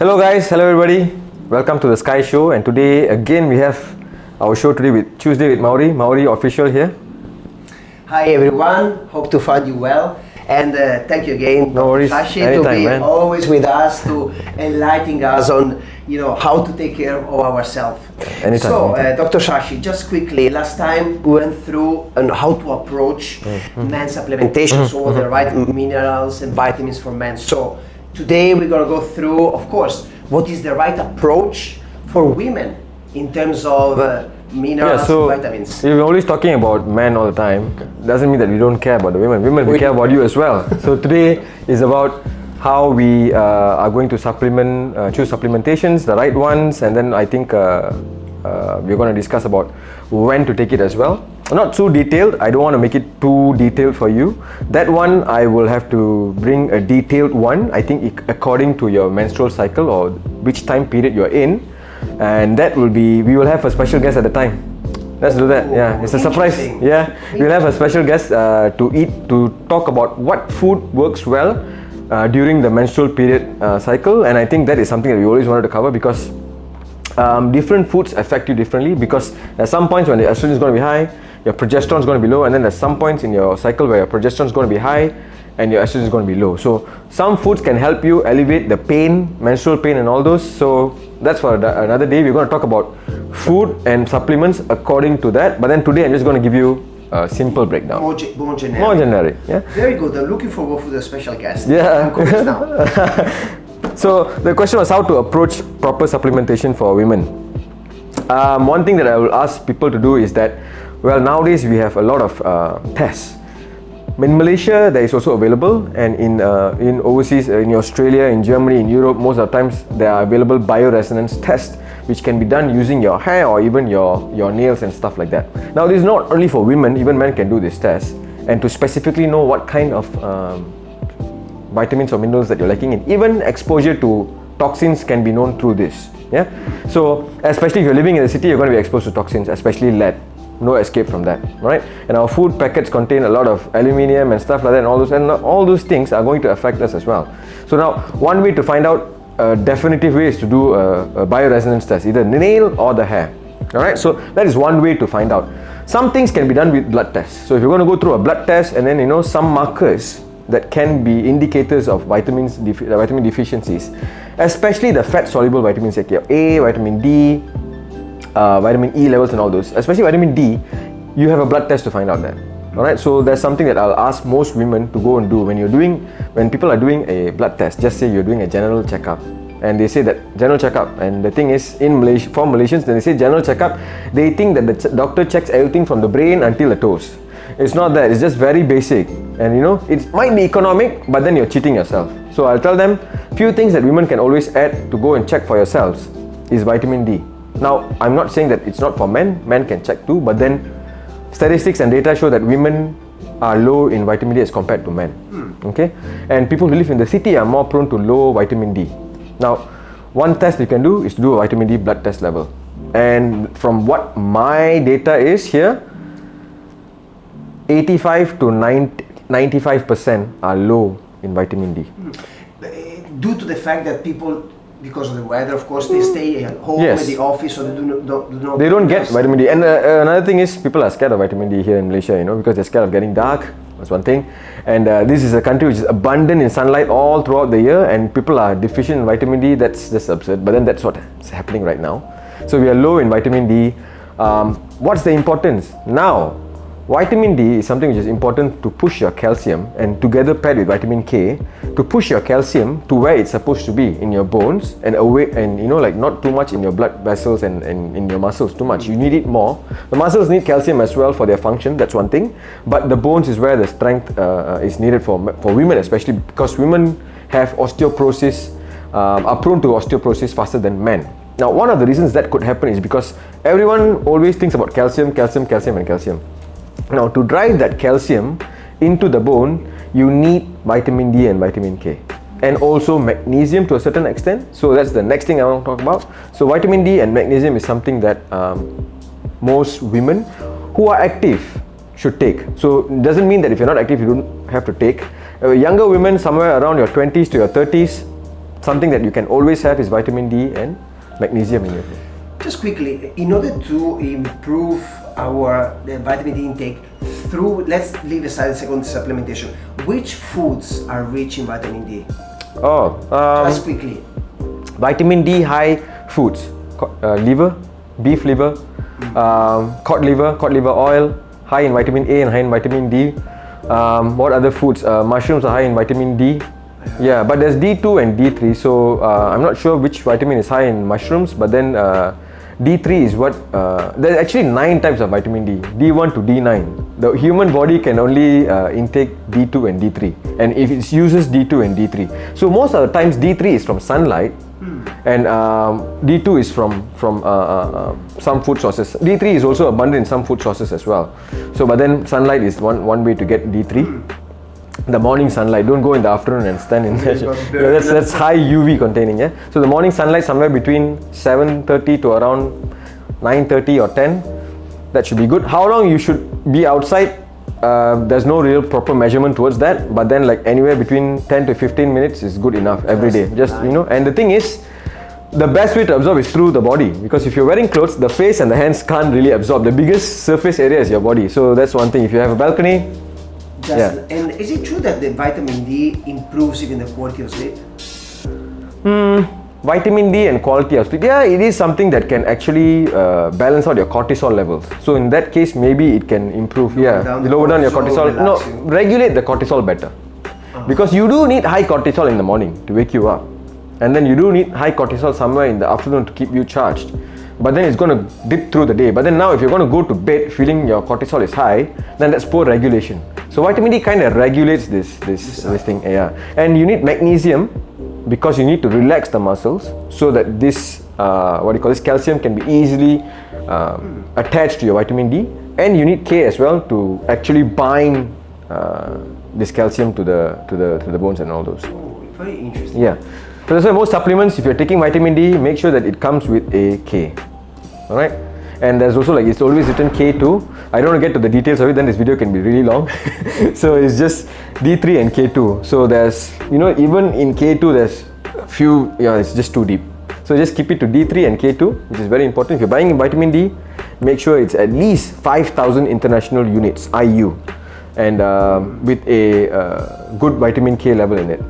Hello guys, hello everybody. Welcome to the Sky Show, and today again we have our show today with Tuesday with Maori. Maori official here. Hi everyone, hope to find you well, and thank you again, No worries. Sashi, Anytime, to be man. always with us to enlightening us on how to take care of ourselves. Anytime. So, Dr. Sashi, just quickly, last time we went through on how to approach men's supplementation, so the right minerals and vitamins for men. So today we're gonna go through, of course, what is the right approach for women in terms of minerals and vitamins. We're always talking about men all the time. Doesn't mean that we don't care about the women. We care about you as well. So today is about how we are going to choose supplementations, the right ones, and then I think we're going to discuss about when to take it as well. Not too detailed. I don't want to make it too detailed for you. That one I will have to bring a detailed one. I think according to your menstrual cycle or which time period you're in, and that will be. We will have a special guest at the time. Let's do that. Yeah, it's a surprise. Yeah, we'll have a special guest to talk about what food works well during the menstrual period cycle, and I think that is something that we always wanted to cover because different foods affect you differently. Because at some points when the estrogen is going to be high, your progesterone is going to be low, and then there's some points in your cycle where your progesterone is going to be high and your estrogen is going to be low. So some foods can help you alleviate the pain, menstrual pain and all those. So that's for another day. We're going to talk about food and supplements according to that. But then today I'm just going to give you a simple breakdown. More generic. More generic, yeah. Very good. I'm looking forward for the special guest. Yeah. I'm convinced now. So the question was how to approach proper supplementation for women. One thing that I will ask people to do is that, well, nowadays we have a lot of tests. In Malaysia, there is also available, and in overseas, in Australia, in Germany, in Europe, most of the times there are available bioresonance tests, which can be done using your hair or even your nails and stuff like that. Now, this is not only for women; even men can do this test, and to specifically know what kind of vitamins or minerals that you're lacking in. Even exposure to toxins can be known through this. Yeah. So, especially if you're living in the city, you're going to be exposed to toxins, especially lead. No escape from that, right? And our food packets contain a lot of aluminium and stuff like that, and all those things are going to affect us as well. So now, one way to find out a definitive way is to do a bioresonance test, either the nail or the hair. All right, so that is one way to find out. Some things can be done with blood tests. So if you're going to go through a blood test, and then some markers that can be indicators of vitamin deficiencies, especially the fat-soluble vitamins like your A, vitamin D, vitamin E levels and all those, especially vitamin D, you have a blood test to find out that. Alright, so that's something that I'll ask most women to go and do when people are doing a blood test. Just say you're doing a general checkup, and they say that general checkup, and the thing is, in Malaysia, for Malaysians, when they say general checkup, they think that the doctor checks everything from the brain until the toes. It's not that, it's just very basic, and it might be economic, but then you're cheating yourself. So I'll tell them few things that women can always add to go and check for yourselves is vitamin D. Now, I'm not saying that it's not for men. Men can check too, but then statistics and data show that women are low in vitamin D as compared to men. Okay, and people who live in the city are more prone to low vitamin D. Now, one test you can do is to do a vitamin D blood test level, and from what my data is here, 85 to 95% are low in vitamin D. Due to the fact that people, because of the weather, of course, they stay at home, at the office, so they don't get vitamin D. And another thing is, people are scared of vitamin D here in Malaysia, because they're scared of getting dark. That's one thing. And this is a country which is abundant in sunlight all throughout the year, and people are deficient in vitamin D. That's just absurd. But then that's what's happening right now. So we are low in vitamin D. What's the importance? Now, vitamin D is something which is important to push your calcium, and together paired with vitamin K, to push your calcium to where it's supposed to be in your bones and away, and not too much in your blood vessels and in your muscles too much. You need it more. The muscles need calcium as well for their function, that's one thing, but the bones is where the strength is needed for women, especially because women have osteoporosis, are prone to osteoporosis faster than men. Now, one of the reasons that could happen is because everyone always thinks about calcium. Now, to drive that calcium into the bone, you need vitamin D and vitamin K, and also magnesium to a certain extent. So that's the next thing I want to talk about. So vitamin D and magnesium is something that most women who are active should take. So it doesn't mean that if you're not active, you don't have to take. Younger women, somewhere around your 20s to your 30s, something that you can always have is vitamin D and magnesium in your food. Just quickly, in order to improve our vitamin D intake through, let's leave aside a second supplementation, which foods are rich in vitamin D? Just quickly. Vitamin D high foods, liver, beef liver, cod liver oil, high in vitamin A and high in vitamin D. What other foods? Mushrooms are high in vitamin D. Yeah, but there's D2 and D3, so I'm not sure which vitamin is high in mushrooms, but then D3 is what, there's actually 9 types of vitamin D, D1 to D9. The human body can only intake D2 and D3, and if it uses D2 and D3. So most of the times D3 is from sunlight, and D2 is from some food sources. D3 is also abundant in some food sources as well. So but then sunlight is one way to get D3. The morning sunlight, don't go in the afternoon and stand in there. That's high UV containing, yeah. So the morning sunlight somewhere between 7:30 to around 9:30 or 10, that should be good. How long you should be outside, there's no real proper measurement towards that, but then like anywhere between 10 to 15 minutes is good enough every day. Just and the thing is, the best way to absorb is through the body, because if you're wearing clothes, the face and the hands can't really absorb. The biggest surface area is your body, so that's one thing. If you have a balcony, and is it true that the vitamin D improves even the quality of sleep? Vitamin D and quality of sleep, yeah, it is something that can actually balance out your cortisol levels. So in that case, maybe it can improve, lower down your cortisol. No, regulate the cortisol better. Because you do need high cortisol in the morning to wake you up. And then you do need high cortisol somewhere in the afternoon to keep you charged. But then it's going to dip through the day. But then now if you're going to go to bed feeling your cortisol is high, then that's poor regulation. So vitamin D kind of regulates this thing, And you need magnesium because you need to relax the muscles so that this calcium can be easily attached to your vitamin D. And you need K as well to actually bind this calcium to the bones and all those. Oh, very interesting. Yeah. So that's why most supplements, if you're taking vitamin D, make sure that it comes with a K. Alright? And there's also it's always written K2. I don't want to get to the details of it, then this video can be really long. So it's just D3 and K2. So there's, even in K2 there's a few, it's just too deep. So just keep it to D3 and K2, which is very important. If you're buying vitamin D, make sure it's at least 5,000 international units, IU. And with a good vitamin K level in it.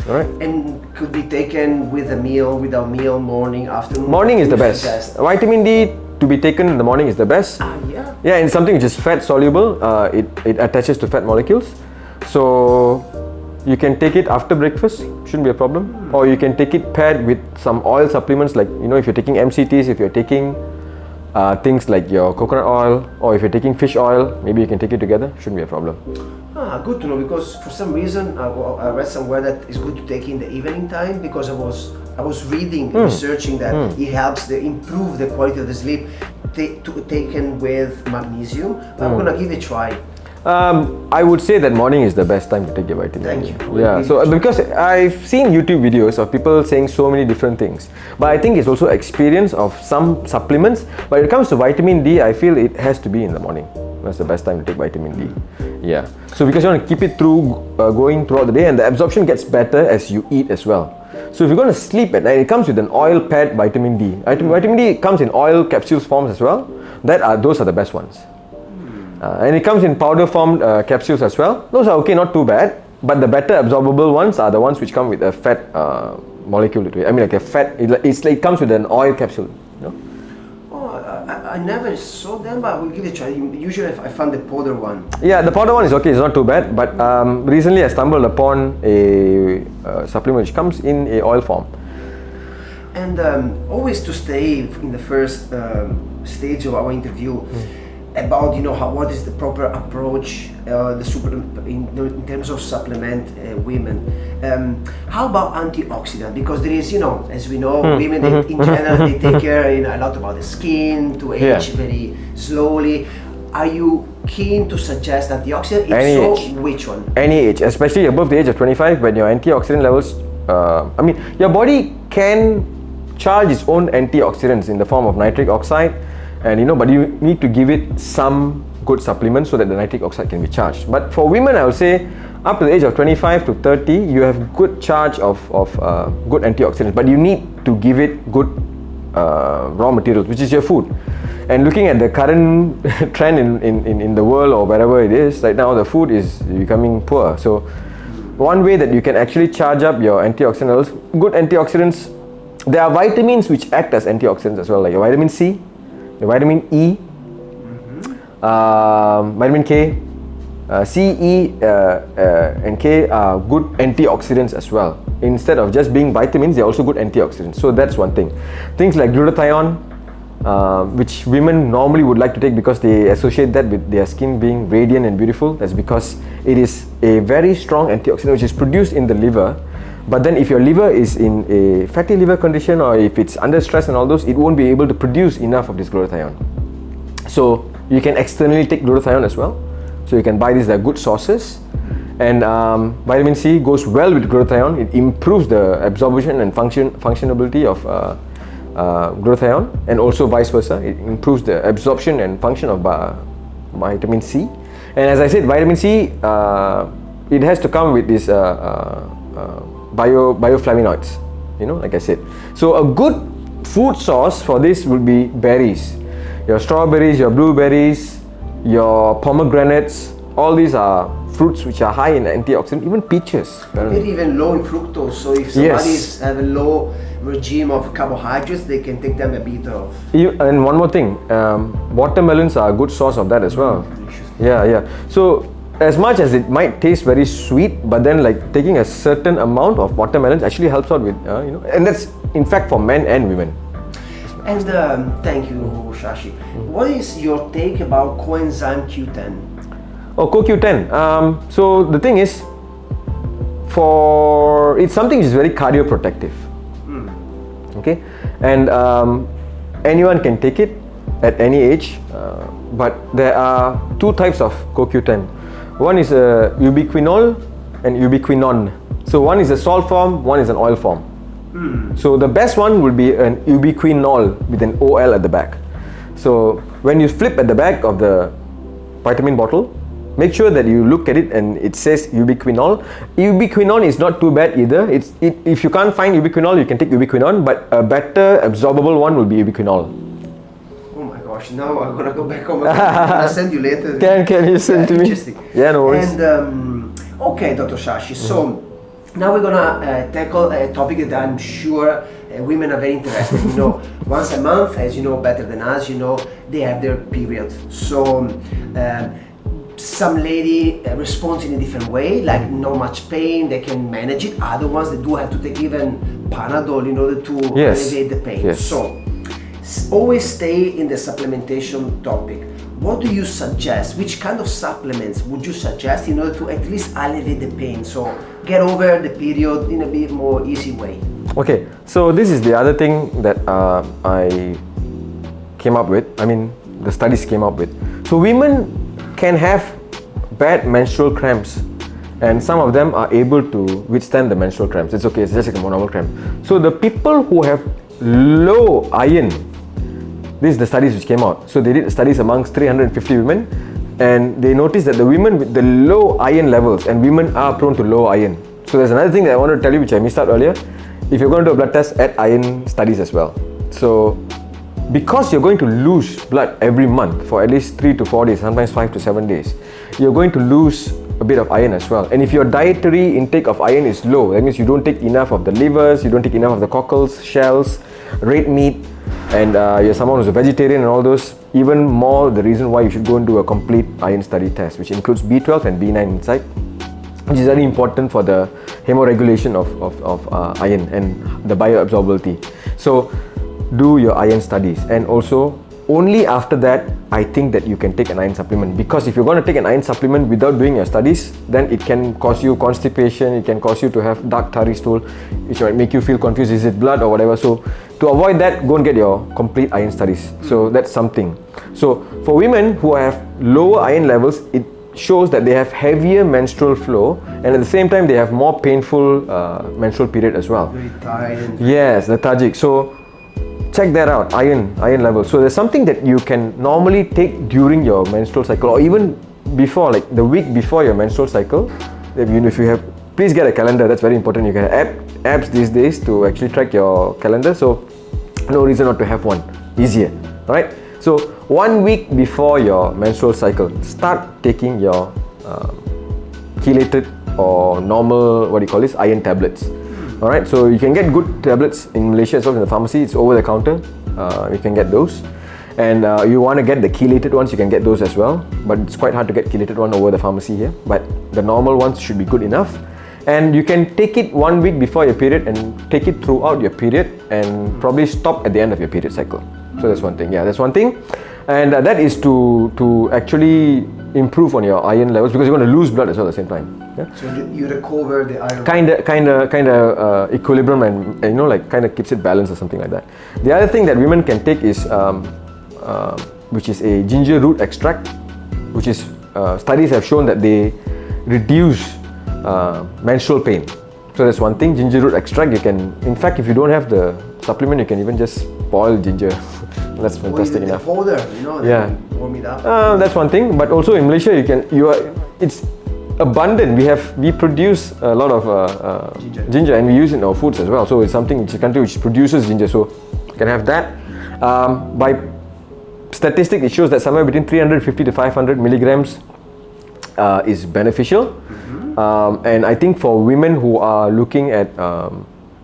Alright? And could be taken with a meal, without meal, morning, afternoon? Morning is the best. Vitamin D to be taken in the morning is the best. Yeah, and something which is fat soluble, it attaches to fat molecules. So you can take it after breakfast, shouldn't be a problem. Or you can take it paired with some oil supplements, like if you're taking MCTs, if you're taking things like your coconut oil, or if you're taking fish oil, maybe you can take it together, shouldn't be a problem. Good to know, because for some reason I read somewhere that it's good to take in the evening time, because I was reading, researching that it helps improve the quality of the sleep taken with magnesium. I'm gonna give it a try. I would say that morning is the best time to take your vitamin D. Thank you. Yeah, so because I've seen YouTube videos of people saying so many different things, but I think it's also experience of some supplements. But when it comes to vitamin D, I feel it has to be in the morning. That's the best time to take vitamin D. Yeah. So because you want to keep it going throughout the day, and the absorption gets better as you eat as well. So if you're going to sleep at night, it comes with an oil-packed vitamin D. Vitamin D comes in oil capsules forms as well. Those are the best ones. And it comes in powder formed capsules as well. Those are okay, not too bad. But the better absorbable ones are the ones which come with a fat molecule to it. I mean, like a fat. It comes with an oil capsule. I never saw them, but I will give it a try. Usually I found the powder one. Yeah, the powder one is okay, it's not too bad. But recently I stumbled upon a supplement which comes in a oil form. And always to stay in the first stage of our interview, about what is the proper approach in terms of supplement women. How about antioxidant? Because there is, as we know, women in general, they take care a lot about the skin, to age very slowly. Are you keen to suggest antioxidant? If so, which one? Any age, especially above the age of 25, when your antioxidant levels, your body can charge its own antioxidants in the form of nitric oxide, and but you need to give it some good supplements so that the nitric oxide can be charged. But for women, I would say up to the age of 25 to 30, you have good charge of good antioxidants, but you need to give it good raw materials, which is your food. And looking at the current trend in the world or wherever it is right now, the food is becoming poor. So one way that you can actually charge up your antioxidants, good antioxidants, there are vitamins which act as antioxidants as well, like your vitamin C, your vitamin E, vitamin K, C, E, and K are good antioxidants as well. Instead of just being vitamins, they're also good antioxidants. So that's one thing. Things like glutathione, which women normally would like to take because they associate that with their skin being radiant and beautiful. That's because it is a very strong antioxidant which is produced in the liver. But then if your liver is in a fatty liver condition, or if it's under stress and all those, it won't be able to produce enough of this glutathione. So you can externally take glutathione as well. So you can buy these, they're good sources. And vitamin C goes well with glutathione. It improves the absorption and functionability of glutathione, and also vice versa. It improves the absorption and function of vitamin C. And as I said, vitamin C, it has to come with this bioflavonoids, like I said. So a good food source for this would be berries. Your strawberries, your blueberries, your pomegranates, all these are fruits which are high in antioxidant, even peaches. They're even low in fructose, so if somebody have a low regime of carbohydrates, they can take them a bit of. And one more thing, watermelons are a good source of that as well. Yeah. So as much as it might taste very sweet, but then like taking a certain amount of watermelons actually helps out with, and that's in fact for men and women. And thank you, Shashi. What is your take about coenzyme Q10? Oh, CoQ10. So the thing is, it's something which is very cardioprotective. Okay, and anyone can take it at any age, but there are two types of CoQ10. One is ubiquinol and ubiquinone. So one is a salt form, one is an oil form. So the best one will be an ubiquinol with an OL at the back. So when you flip at the back of the vitamin bottle, make sure that you look at it and it says ubiquinol. Ubiquinone is not too bad either. If you can't find ubiquinol, you can take ubiquinone, but a better absorbable one will be ubiquinol. Oh my gosh, now I'm gonna go back home. I'll send you later. Can you send to me? Interesting. Yeah, no worries. And okay, Dr. Shashi. So now we're gonna tackle a topic that I'm sure women are very interested. Once a month, as you know better than us, they have their period. So some lady responds in a different way, like not much pain, they can manage it. Other ones, they do have to take even Panadol in order to alleviate the pain. Yes. So always stay in the supplementation topic. What do you suggest? Which kind of supplements would you suggest in order to at least alleviate the pain? So get over the period in a bit more easy way. Okay, so this is the other thing that I came up with. The studies came up with. So women can have bad menstrual cramps, and some of them are able to withstand the menstrual cramps. It's okay, it's just like a normal cramp. So the people who have low iron, this is the studies which came out. So they did studies amongst 350 women, and they noticed that the women with the low iron levels, and women are prone to low iron. So there's another thing that I wanted to tell you which I missed out earlier. If you're going to do a blood test, add iron studies as well. So because you're going to lose blood every month for at least 3 to 4 days, sometimes 5 to 7 days, you're going to lose a bit of iron as well. And if your dietary intake of iron is low, that means you don't take enough of the livers, you don't take enough of the cockles, shells, red meat, and you're someone who's a vegetarian and all those, even more the reason why you should go and do a complete iron study test, which includes B12 and B9 inside, which is very important for the hemoregulation of iron and the bioabsorbability. So do your iron studies, and also only after that I think that you can take an iron supplement, because if you're going to take an iron supplement without doing your studies, then it can cause you constipation, it can cause you to have dark tarry stool, which might make you feel confused, is it blood or whatever. So to avoid that, go and get your complete iron studies. So that's something. So for women who have lower iron levels, it shows that they have heavier menstrual flow, and at the same time they have more painful menstrual period as well. Very tired. Yes, lethargic. So check that out, iron level. So there's something that you can normally take during your menstrual cycle, or even before, like the week before your menstrual cycle. if you have, please get a calendar. That's very important. You can have apps these days to actually track your calendar. So no reason not to have one. Easier. All right. So 1 week before your menstrual cycle, start taking your chelated or normal, what do you call this, iron tablets. Alright, so you can get good tablets in Malaysia as well in the pharmacy. It's over the counter. You can get those. And you want to get the chelated ones, you can get those as well. But it's quite hard to get chelated one over the pharmacy here. But the normal ones should be good enough. And you can take it 1 week before your period and take it throughout your period and probably stop at the end of your period cycle. So that's one thing. Yeah, that's one thing. And that is to actually improve on your iron levels, because you're going to lose blood as well at the same time. Yeah? So you recover the iron. Kind of equilibrium, and you know, like kind of keeps it balanced or something like that. The other thing that women can take is which is a ginger root extract, which is studies have shown that they reduce menstrual pain. So that's one thing. Ginger root extract, you can, in fact, if you don't have the supplement, you can even just boil ginger. That's fantastic enough. The powder, you know, yeah, warm it up. that's one thing. But also in Malaysia, it's abundant. We produce a lot of ginger, and we use it in our foods as well. So it's something, it's a country which produces ginger, so you can have that. By statistics, it shows that somewhere between 350 to 500 milligrams is beneficial. And I think for women who are looking at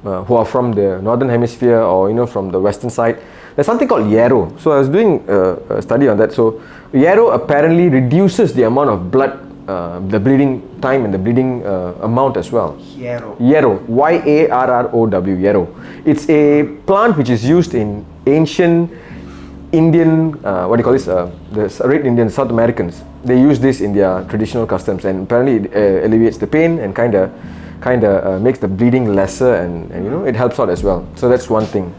who are from the northern hemisphere, or from the western side, there's something called yarrow. So I was doing a study on that. So yarrow apparently reduces the amount of blood, the bleeding time and the bleeding amount as well. Yarrow, Y-A-R-R-O-W, yarrow. It's a plant which is used in ancient Indian, what do you call this? The Red Indians, South Americans. They use this in their traditional customs, and apparently it alleviates the pain and kind of makes the bleeding lesser, and it helps out as well. So that's one thing.